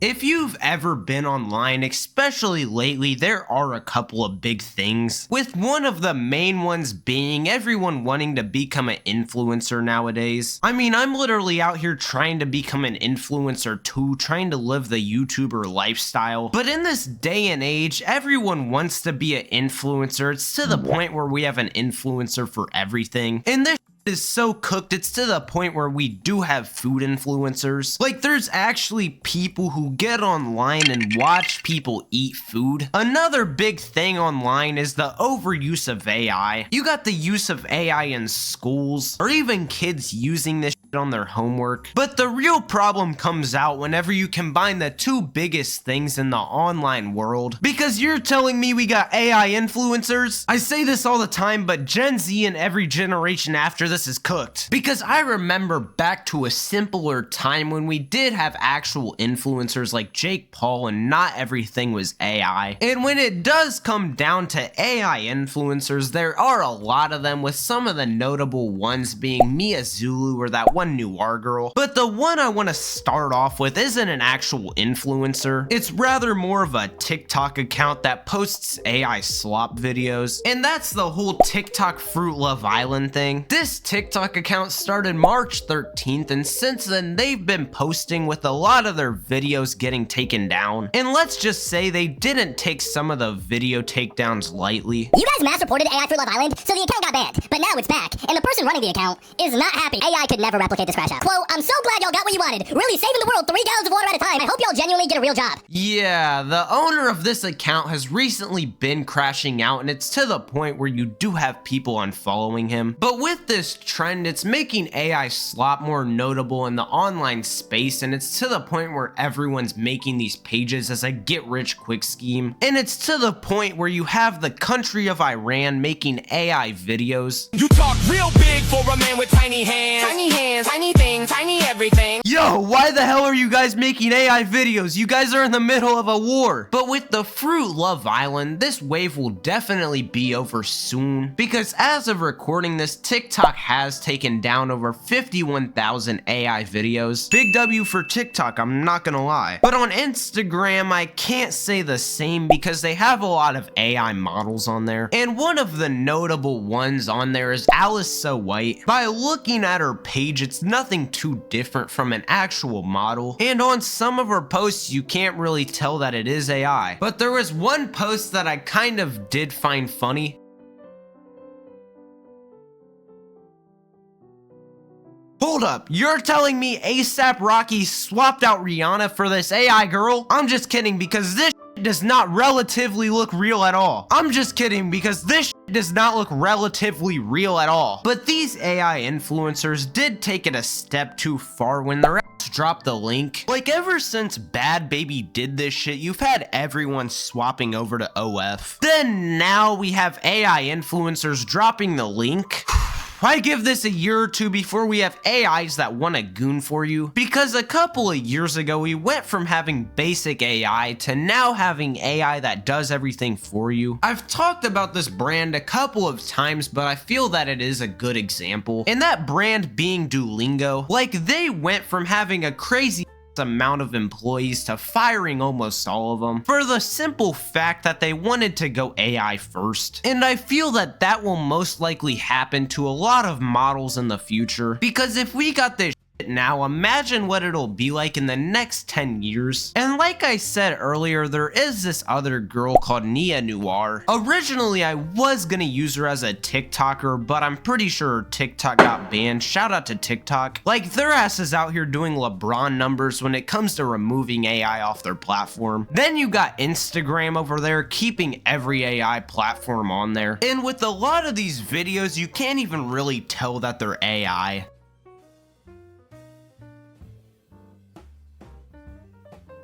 If you've ever been online, especially lately, there are a couple of big things, with one of the main ones being everyone wanting to become an influencer nowadays. I mean, I'm literally out here trying to become an influencer too, trying to live the YouTuber lifestyle. But in this day and age, everyone wants to be an influencer. It's to the point where we have an influencer for everything. And this is so cooked, it's to the point where we do have food influencers. Like, there's actually people who get online and watch people eat food. Another big thing online is the overuse of AI. You got the use of AI in schools, or even kids using this shit on their homework. But the real problem comes out whenever you combine the two biggest things in the online world. Because you're telling me we got AI influencers? I say this all the time, but Gen Z and every generation after this is cooked. Because I remember back to a simpler time when we did have actual influencers like Jake Paul and not everything was AI. And when it does come down to AI influencers, there are a lot of them, with some of the notable ones being Mia Zulu or that one Noir girl. But the one I want to start off with isn't an actual influencer. It's rather more of a TikTok account that posts AI slop videos. And that's the whole TikTok Fruit Love Island thing. This TikTok account started March 13th, and since then they've been posting with a lot of their videos getting taken down. And let's just say they didn't take some of the video takedowns lightly. You guys mass reported AI Fruit Love Island, so the account got banned. But now it's back, and the person running the account is not happy. AI could never replicate this crash out. Quote, I'm so glad y'all got what you wanted. Really saving the world 3 gallons of water at a time. I hope y'all genuinely get a real job. Yeah, the owner of this account has recently been crashing out, and it's to the point where you do have people unfollowing him. But with this trend, it's making AI slop more notable in the online space, and it's to the point where everyone's making these pages as a get-rich-quick scheme. And it's to the point where you have the country of Iran making AI videos. You talk real big for a man with tiny hands. Tiny hands, tiny things, tiny everything. Yo, why the hell are you guys making AI videos? You guys are in the middle of a war. But with the Fruit Love Island, this wave will definitely be over soon, because as of recording this, TikTok has taken down over 51,000 AI videos. Big W for TikTok, I'm not gonna lie. But on Instagram, I can't say the same because they have a lot of AI models on there. And one of the notable ones on there is Alice So White. By looking at her page, it's nothing too different from an actual model. And on some of her posts, you can't really tell that it is AI. But there was one post that I kind of did find funny. Hold up, you're telling me ASAP Rocky swapped out Rihanna for this AI girl? I'm just kidding, because this does not relatively look real at all. I'm just kidding, because this does not look relatively real at all. But these AI influencers did take it a step too far when their ass dropped the link. Like, ever since Bad Baby did this shit, you've had everyone swapping over to OF. Then now we have AI influencers dropping the link. I give this a year or two before we have AIs that want a goon for you. Because a couple of years ago, we went from having basic AI to now having AI that does everything for you. I've talked about this brand a couple of times, but I feel that it is a good example. And that brand being Duolingo. Like, they went from having a crazy amount of employees to firing almost all of them for the simple fact that they wanted to go AI first. And I feel that that will most likely happen to a lot of models in the future, because if we got this now, imagine what it'll be like in the next 10 years. And like I said earlier, there is this other girl called Nia Noir. Originally, I was gonna use her as a TikToker, but I'm pretty sure TikTok got banned. Shout out to TikTok. Like, their ass is out here doing LeBron numbers when it comes to removing AI off their platform. Then you got Instagram over there keeping every AI platform on there. And with a lot of these videos, you can't even really tell that they're AI.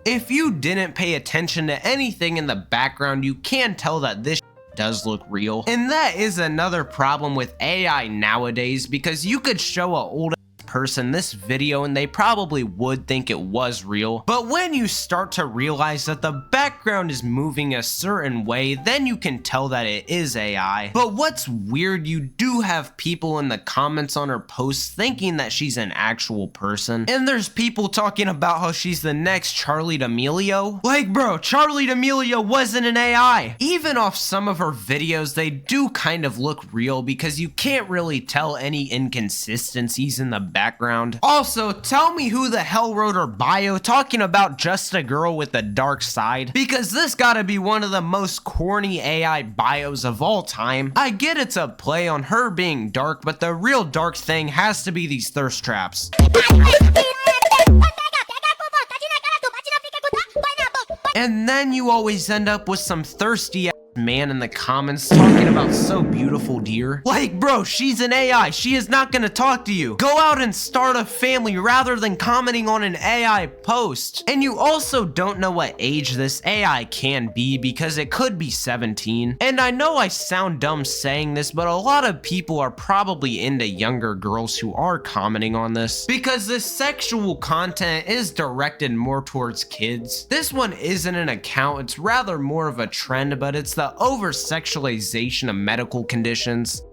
If you didn't pay attention to anything in the background, you can tell that this does look real. And that is another problem with AI nowadays, because you could show an old person this video and they probably would think it was real. But when you start to realize that the background is moving a certain way, then you can tell that it is AI. But what's weird, you do have people in the comments on her posts thinking that she's an actual person. And there's people talking about how she's the next Charlie D'Amelio. Like, bro, Charlie D'Amelio wasn't an AI. Even off some of her videos, they do kind of look real because you can't really tell any inconsistencies in the background. Also, tell me who the hell wrote her bio talking about just a girl with a dark side, because this gotta be one of the most corny AI bios of all time. I get it's a play on her being dark, but the real dark thing has to be these thirst traps. And then you always end up with some thirsty man in the comments talking about so beautiful, dear. Like, bro, she's an AI. She is not gonna talk to you. Go out and start a family rather than commenting on an AI post. And you also don't know what age this AI can be because it could be 17. And I know I sound dumb saying this, but a lot of people are probably into younger girls who are commenting on this because this sexual content is directed more towards kids. This one isn't an account, it's rather more of a trend, but it's the over-sexualization of medical conditions.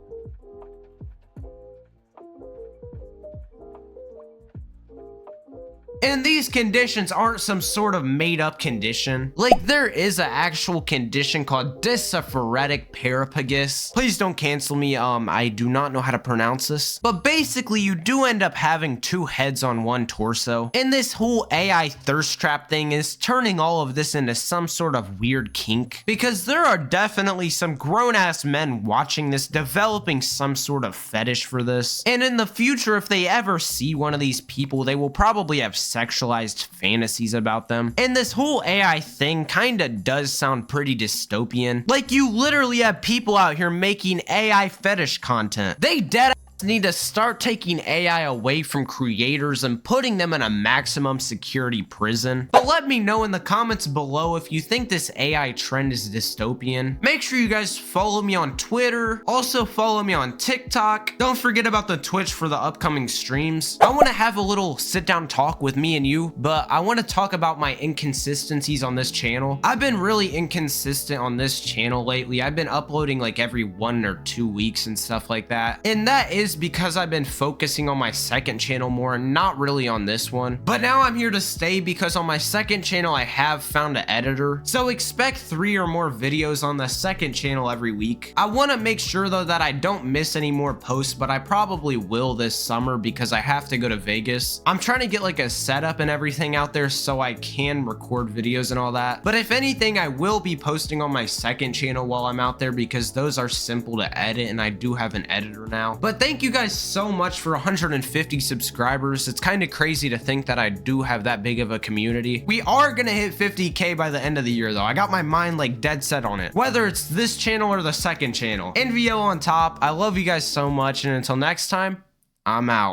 And these conditions aren't some sort of made-up condition. Like, there is an actual condition called dysphoretic parapagus. Please don't cancel me, I do not know how to pronounce this. But basically, you do end up having two heads on one torso. And this whole AI thirst trap thing is turning all of this into some sort of weird kink. Because there are definitely some grown-ass men watching this developing some sort of fetish for this. And in the future, if they ever see one of these people, they will probably have sexualized fantasies about them. And this whole AI thing kinda does sound pretty dystopian. Like, you literally have people out here making AI fetish content. They dead need to start taking AI away from creators and putting them in a maximum security prison. But let me know in the comments below if you think this AI trend is dystopian. Make sure you guys follow me on Twitter. Also follow me on TikTok. Don't forget about the Twitch for the upcoming streams. I want to have a little sit down talk with me and you, but I want to talk about my inconsistencies on this channel. I've been really inconsistent on this channel lately. I've been uploading like every 1 or 2 weeks and stuff like that. And that is because I've been focusing on my second channel more and not really on this one. But now I'm here to stay because on my second channel I have found an editor. So expect 3 or more videos on the second channel every week. I want to make sure though that I don't miss any more posts, but I probably will this summer because I have to go to Vegas. I'm trying to get like a setup and everything out there so I can record videos and all that. But if anything, I will be posting on my second channel while I'm out there because those are simple to edit and I do have an editor now. But thank you guys so much for 150 subscribers. It's kind of crazy to think that I do have that big of a community. We are gonna hit 50K by the end of the year though. I got my mind like dead set on it. Whether it's this channel or the second channel. NVO on top. I love you guys so much, and until next time, I'm out.